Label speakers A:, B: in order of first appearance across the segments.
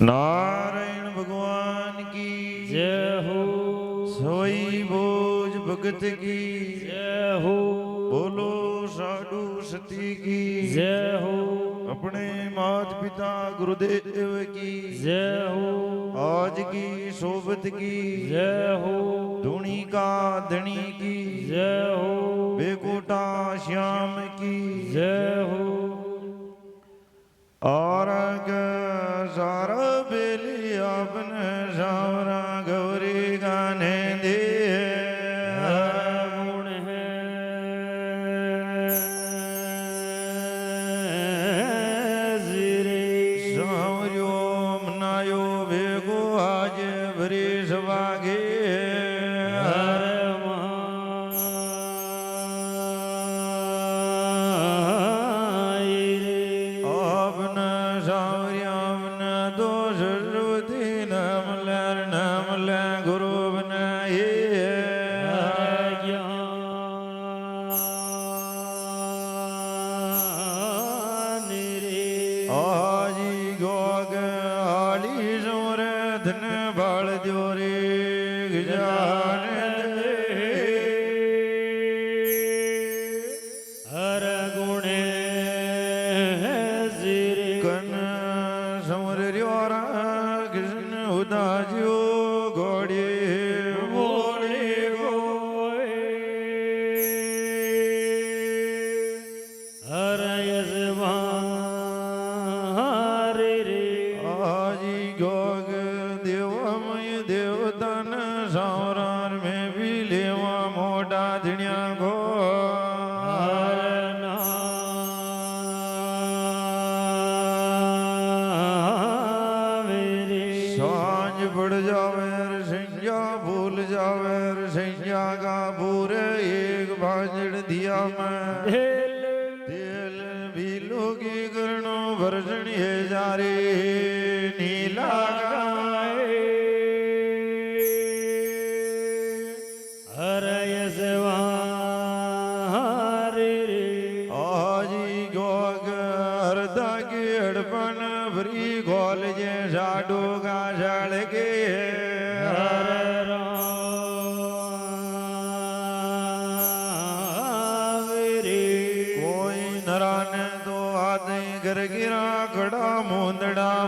A: नारायण भगवान की
B: जय हो।
A: सोई बोझ भगत की
B: जय हो।
A: बोलो साधु सती की
B: जय हो।
A: अपने माता पिता गुरुदेव की
B: जय हो।
A: आज की सोबत की
B: जय हो।
A: धुनी का धनी की
B: जय हो।
A: बेकोटा श्याम की
B: जय हो।
A: और सारा बेली आपने सावरा गौरी गाने दे
B: गुण है जीरे
A: सावरियो मनायो भेगो आज भरी सवागे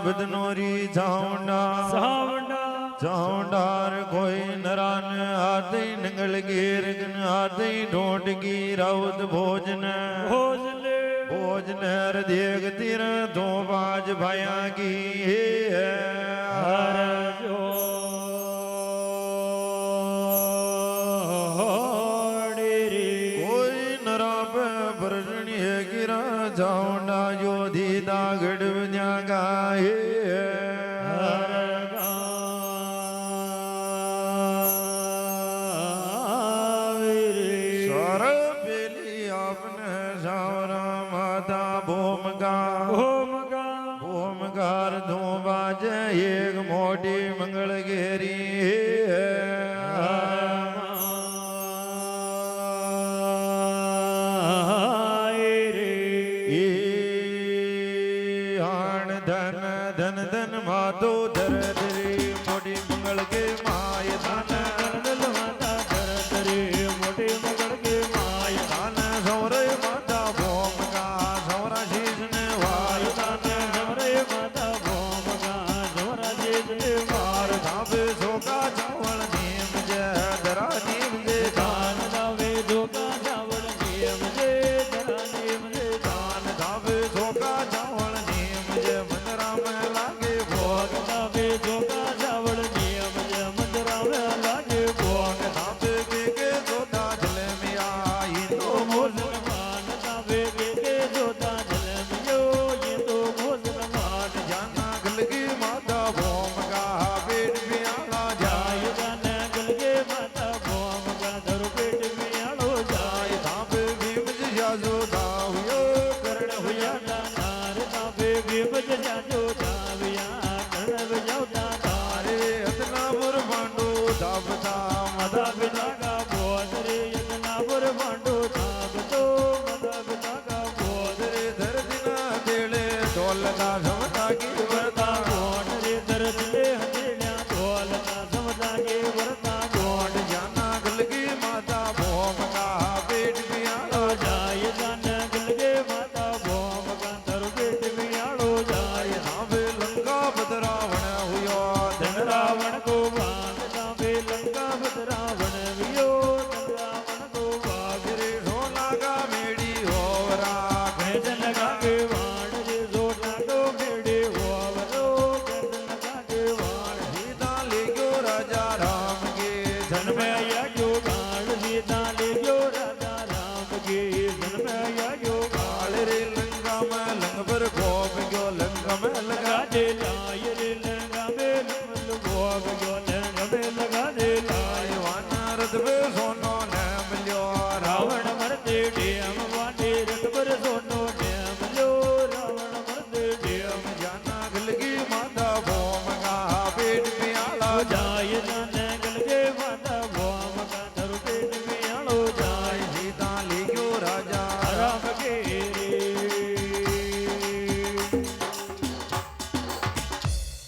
A: बदनोरी चावंडा चावंडार कोई नरान आते नंगल गिरगन आते ढोट की राउत भोजन भोजन हर देग तिर दो बाज भाया की हर जो कोई नरा पे बरजनी है गिरा चावंडा जो दीदा गढ़ गाए एक मोटी मंगल घेरी हाण धन धन धन माधो धर धरे मोटी मंगल के माय धन धन माता धर धरे मोटी मंगल के माय धन सौरे माता भोम का सौरा शीश ने वाय धन सौरे माता धावे धोका चावल नीम जय धरा नीम जे दान धावे धोका चावल नीम जे धरा नीम जे दान धावे धोका चावल नीम जे मंदरा में लागे भोग धावे धोका चावल नीम जे मंदरा में लागे भोग धावे के धोता जले में आई तो मुसलमान धावे के धोता जले में यो ये तो मुसलमान जाना गलगी माता भोम का लगा समता की वर्ता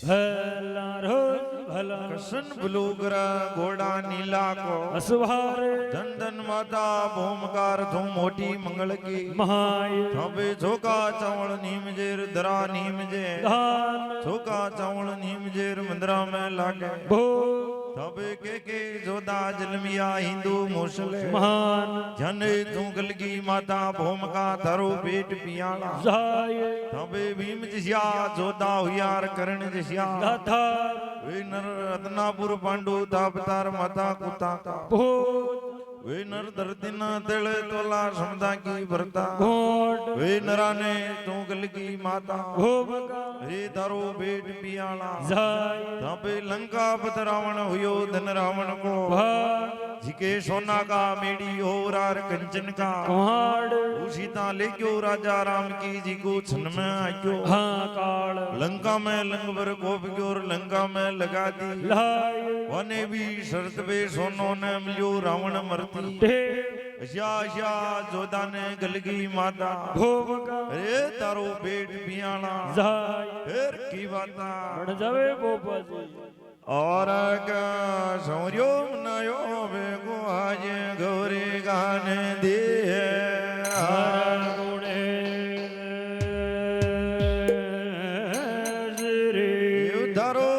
B: ભલા રોજ ભલા
A: કસન બલુગરા ઘોડા નીલા કો
B: અસવારે
A: ધન ધન માતા ભૂમકાર ધૂમ મોટી મંગળ કી
B: મહાય
A: થબે ચોકા ચાવળ નીમજેર દરા નીમજે
B: દાન
A: ચોકા ચાવળ નીમજેર મંદરા में લાગે
B: ભો
A: તબે કે જોદા જલમિયા હિન્દુ મુસલે
B: મહાન
A: જન તું ગલગી માતા ભૂમકા ધરો પેટ પિયાળા
B: જાય
A: તબે ભીમ જસ્યા જોદા હુયાર કરણ જસ્યા
B: દાતાર
A: વિનર રત્નાપુર પાંડુ તાપતાર માતા કુતા
B: ભો
A: વિનર દર્દિના તેળે તોલા સમદા કી ભરતા
B: ઘોટ
A: વિનરાને તું ગલગી માતા
B: ભોમકા
A: રે ધરો પેટ પિયાળા
B: જાય
A: तबे लंका पत रावण हुयो धन रावण को
B: ભાગ
A: जिके सोना का मेड़ी हो रार कंचन का
B: કવાડ
A: सीता ले क्यों राजा राम की जी को छन में आयो
B: હા કાળ
A: लंका में लंगवर गोप क्योर लंका में लगा दी
B: લાય
A: वने भी शरत पे सोनो ने मिलियो रावण मरती
B: તે
A: अशा अशा जोधा ने गलगी माता
B: ભોમકા
A: अरे तारो पेट पियाला
B: જાય
A: फिर की बाता
B: પણ જવે ગોપાજી
A: और सौर्यो नयो बेगो आज गौरी गाने दे
B: હર ગુણે શ્રી
A: धरो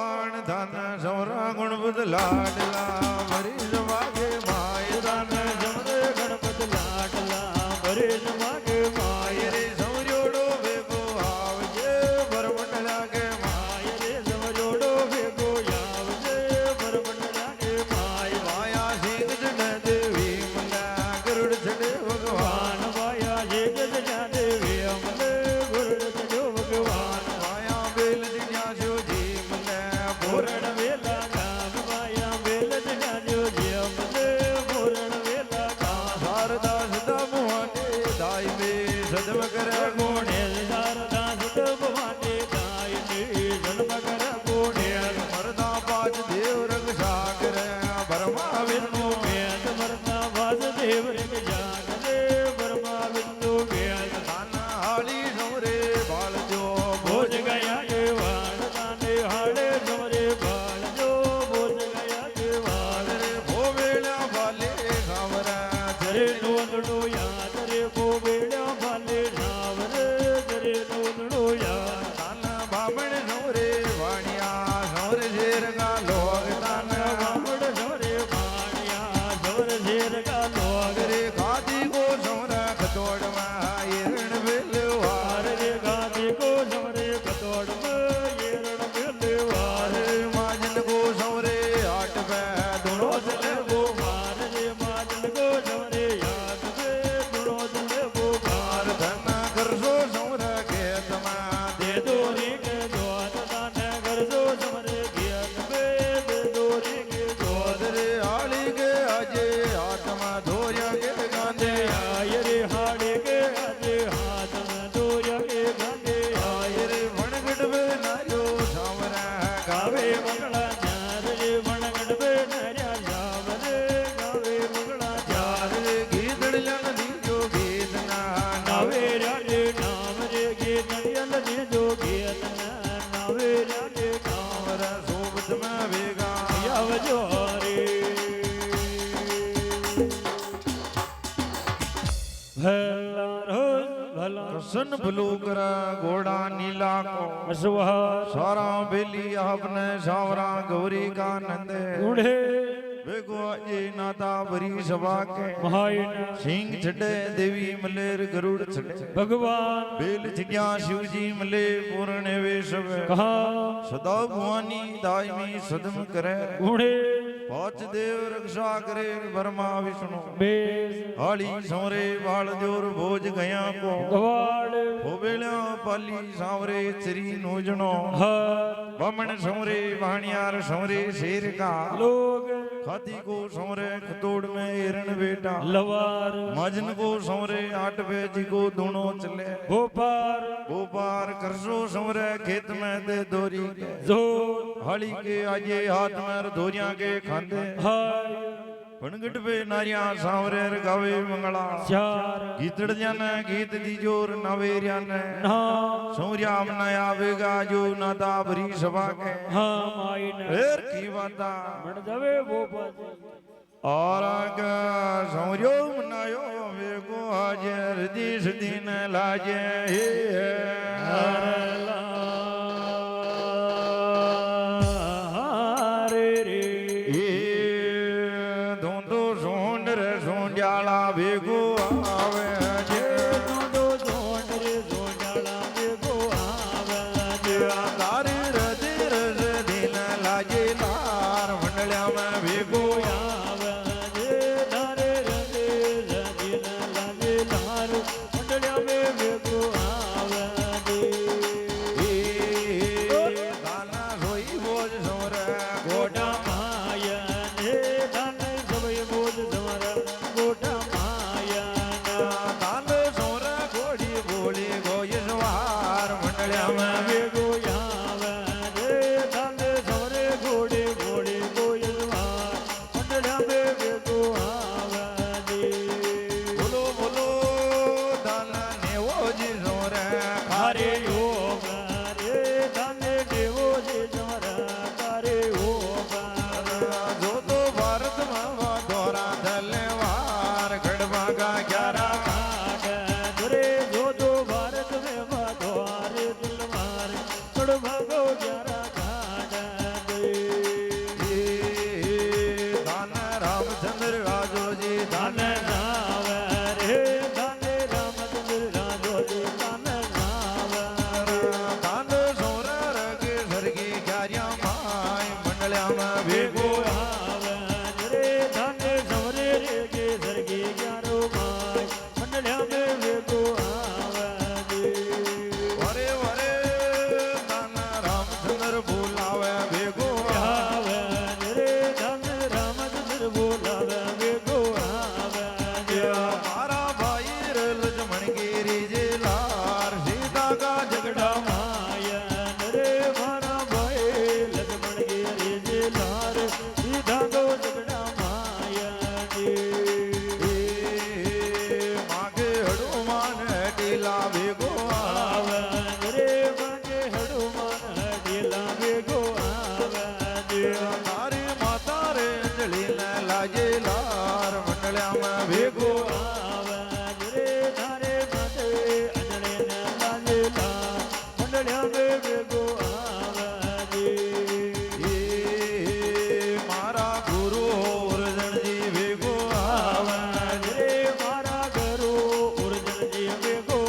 A: आण धन सौरा गुण बुध लाडला मरीज वागे माय
B: દાન જમરે ગણપત લાડલા ભરે જમાગે માય
A: रे सौर्योडो बेगो आवजे बरमट लागे
B: માય રે સમજોડો ભેગો આવજે બરબટ લાગે માય
A: माया सिंह जन देवी मना गरुड़ छड़े भगवान
B: વાન વાયા જે ગજના દેવી અમલે ગુરડ ચડ્યો ભગવાન
A: माया बेल दिया जो जी मना
B: પૂરણ વેલા ગામ વાયા વેલ જગાજો જે અમલે પૂરણ વેલા ગામ
A: शारदा सदा मुहाने दाई में सदम कर
B: ગુણે શારદા સુદ ભવાને દાયને જન્મ કર ગુણે
A: मरदा पाच देव रंग सागर बरमा विष्णु
B: વેદ મરતા વાદ દેવ રે જાગ દે બરમા વિષ્ણુ વેદ
A: खाना हाली सौरे बाल जो
B: ભોજ ગયા કે વાળ તાને હાડે સમરે બાળ જો ભોજ ગયા કે વાળ
A: रे भोवेला बाले सावरा
B: જરે નોંદડો યાદ રે ગોબેડ્યા ભાલે નાવ રે જરે નોંદડો યાદ
A: खाना बामण सौरे वाणिया सौरे शेर का लोग तान
B: બામડ સમરે ભાણિયા સવર શેર કા લોગ
A: रे खादी को सौरा खतोड़ में हिरण बेलवा
B: વાર રે ગાતે કો સમરે કતોડ મે યેરણ મેલે વાર
A: रे माजन को सौरे आट पे दोनों चले
B: ગો માર રે માજન કો સમરે યાદ મે ગુણો દલે ગો ભાર
A: धन कर सो सौरा खेत में
B: દે દોરી કે દોત તાને કરજો સમરે ગિયત મે દે દોરી કે દોત
A: रे आली के अजे आत्मा धोरिया के गांधे
B: આય રે હાડે કે આજે હાથ મે દોર્યા કે ગાંધે આય
A: रे वणगट में नारियो सावरा
B: ગાવે
A: गावे
B: મંગળા ચાર રે વણગડ બે નર્યા જાવ રે ગાવે મંગળા ચાર
A: रे गीदड़ लन दीजो गीत ना
B: નાવે રાડે નામ રે ગીત નડિયલ દીજો ગીત નાવે રાડે નામ
A: नावरा सोबत में वेगा
B: આવજો રે ભલા રોજ ભલા
A: सन बलूकरा घोड़ा नीला को
B: અસવાર
A: सारा बेली आपने सावरा गौरी का नंदे
B: ગુણે
A: बेगो अजे नाता भरी सभा के
B: મહાયના
A: सिंह छड़े देवी मलेर गरुड़ छड़े
B: ભગવાન
A: बेल छिड़िया शिव जी मले पूर्ण वे सब
B: કહા
A: सदा भुवानी दायमी सदम करे
B: ગુણે
A: पांच देव रक्षा करे ब्रह्मा विष्णु
B: બેસ
A: हाली सौरे बाल जोर भोज गया को
B: ગવાડ
A: होबेला पाली सावरे चरी नोजनो
B: હાથ
A: बमन सौरे वाणियार सौरे शेर का
B: લોગ
A: खाती को सौरे खतोड़ में हिरण बेटा
B: લવાર
A: मजन को सौरे आठ बेजी को दोनों चले
B: ગોપાર
A: गोपार करसो सौरे खेत में दे दोरी के
B: જોત
A: हली के आजे हाथ में दोरिया के खांदे
B: હાય
A: વણગટ પે નારિયા સાવરેર ગાવે મંગળા
B: ચાર
A: ગીતડ્યાને ગીત દીજોર નવેર્યાને
B: ના
A: સૌર્યામ ના આવેગા જો નાદા ભરી સભા કે
B: હા માઈને
A: ફેર કી વાતા
B: મણ દવે બોપા
A: આરાગ સૌર્યો મનાયો વેગો હાજર દિશ દિન લાજે હે ભેગો આવે છે તારી રજ રજ દિન લાગે લાર મંડળ્યામાં ભેગો દાના રોઈ બોજ સોરે ગોટા દાન સોરે ગોડી ગોળી ગોયસવાર મંડળ્યામાં ભેગો બોલો બોલો દાના નેવો જી સોરે
B: હરે યોગ રે ધને દેવો જે તારે યોગ
A: જો તો ભારતમાં વાધોરા ધલેવાર ગઢવાગા ગ્યારા
B: રે જો તો ભારત में द्वार दिलवार छोड़ भागो ग्यारह घाट दे
A: દાન રામચંદ્ર રાજોજી
B: धन राव रे धन रामचंद्र राजो जी धन राव
A: દાન સોર રગે સરગી ગ્યાર્યા માય મંડળ્યામાં ભેગો
B: રે ધન સવરે રે કે સરગે ગ્યારો ભાઈ મંડળ્યા में વેગો
A: વરે વરે દાન રામચંદ્ર બોલાવે ભેગો
B: રે ધન રામચંદ્ર બોલાવે વેગો
A: મારા ભાઈ લક્ષ્મણ ગીરી જે લાર સીતા કા ઝગડા
B: માયન રે મારા ભાઈ લક્ષ્મણ ગીરી જે લાર સીધા ગો ઝગડા
A: માગે હડુમાન ટીલા ભેગો
B: રે માગે હડુમાન ઢીલા વેગો
A: તારી માતા રે અંજલિ ને લાજે લાર મંડળ્યામાં ભેગો
B: રે ધારે માતે અંજણે ને લાગેલા મંડળ્યા વેગો
A: મારા ગુરુ ઓરજણજી ભેગો
B: રે મારા ઘરો ઉર્જનજી વેગો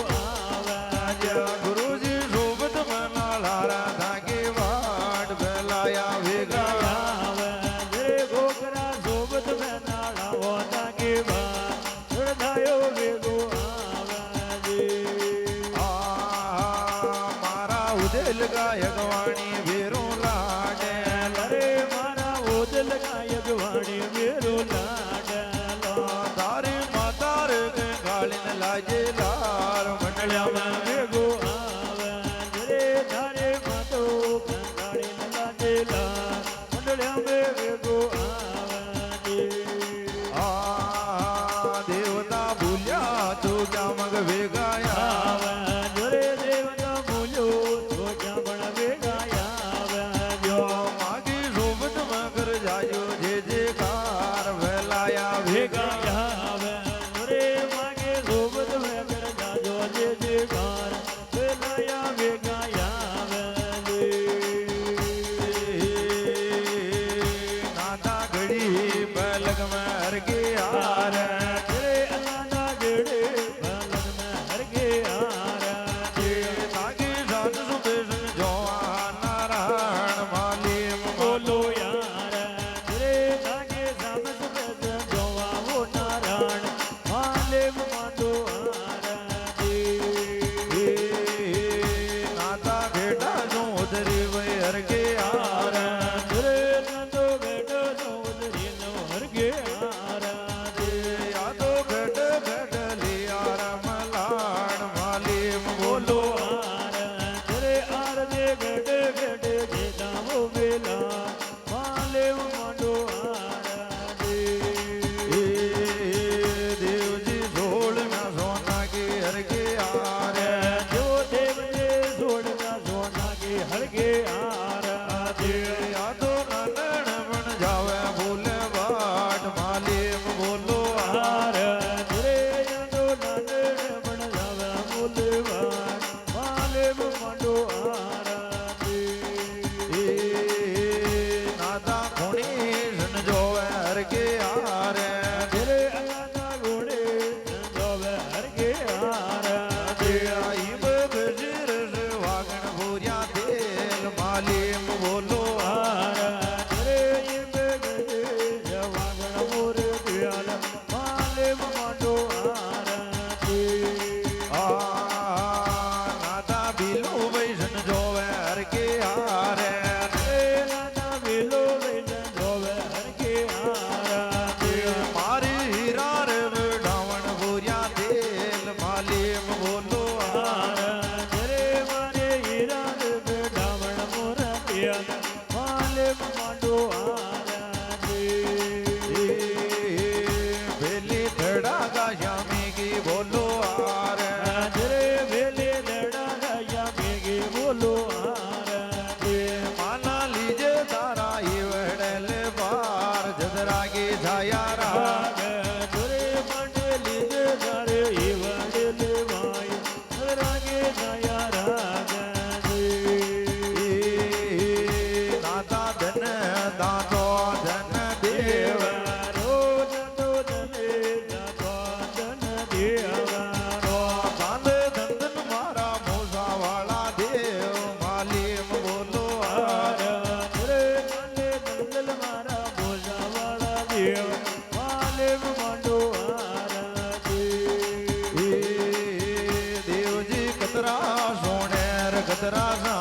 A: ગુરુજી શોભત મનાળારા ધાગે વાડ ભેલાયા ભેગા
B: રે ગોકરા સોબત મેં નાળાઓ તાકે બા છોડાયો વેગો
A: મારા ઉદેલ ગાયક વાણી ભેરો લાડે
B: રે મારા ઓદલ ગાયક વાણી મેરો લાડલો
A: તારી માતા રે ગાળીને લાજે લાર મંડળ્યામાં
B: વેગો રે ધારે માતો કંગાળી લાગેલા મંડળ્યા વેગો
A: દેવતા ભૂલ્યા તો ક્યાં મગ ભેગાયા
B: રે દેવતા બોલ્યો તો ક્યાં પણ વેગાયા
A: માગી શોભત મગર જાયો જે જે કાર ભેલાયા ભેગા
B: રે માગે સોબત વેગર જાજો જે જે ગાર વેલાયા વેગાયા
A: નાતા ઘડી પલક માં હરગે હાર
B: રે અલાના ગેડે ભલન મેં હરગે
A: તાગી સાત સુબેશ જોવા નારાયણ માલીમ
B: બોલો યાર રે તાગે સામસ બેસ જોવા વો નારાયણ માલે માંડો
A: નાતા ઘેટા જો ઉધરી વય હરગે હાર
B: રે નંદો બેટો ચૌધરી નો હરગે
A: યા તો ઘટ ઘટ લિયા રમ લાડ માલીમ બોલો
B: રે આરજે ગડે ગડે જેતા વો બેલા માલે માંડો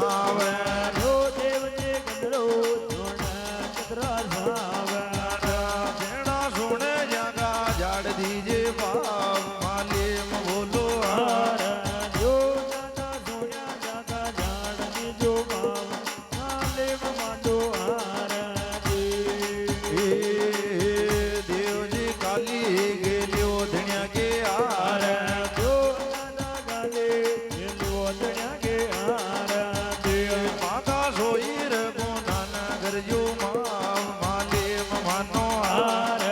A: આવે
B: જો દેવને ગંધરો ધોણ કતરા સાવે
A: જેણા સોને જાગા જાડ દીજે ભાવ માલીમ બોલો હાર
B: જો દાદા સોયા દાદા જાણ દીજો ભાવ માલેમ માંડો હાર
A: દેવજી કાલી ગેલ્યો ધણ્યા કે હાર
B: જો દાદા ગાલે ગેલ્યો ધણ્યા કે હાર
A: માતા સોઈ રગો નાના ગરજો માવ માલીમ માનો હાર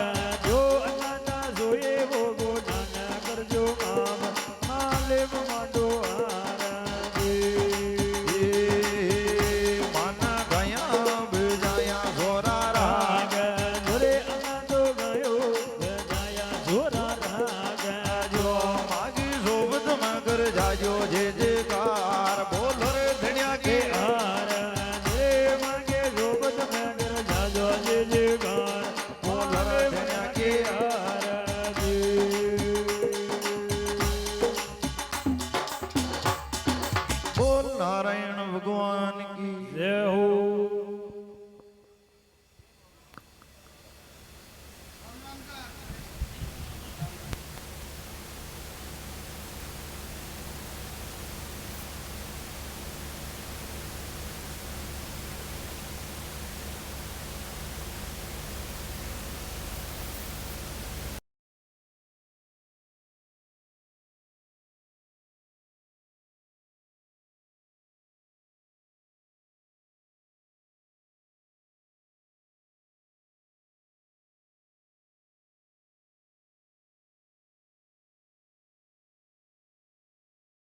B: જો દાદા જોયે વો ગોડાના કરજો આમ માલેમ માંડો હાર
A: માના ગયા બેજાયા સોરા રાગ
B: જોરે અનાદો ગયો ગજાયા જોરા રાગ
A: જો માગી શોભત મગર જાજો જે જેકાર બોલ રે ધણ્યા કે
B: હાર જે માગે જોબત મેગર જાજો જે જે ગાર
A: બોલ રે ધણ્યા કે
B: હાર
A: બોલ નારાયણ ભગવાન કી
B: જય હો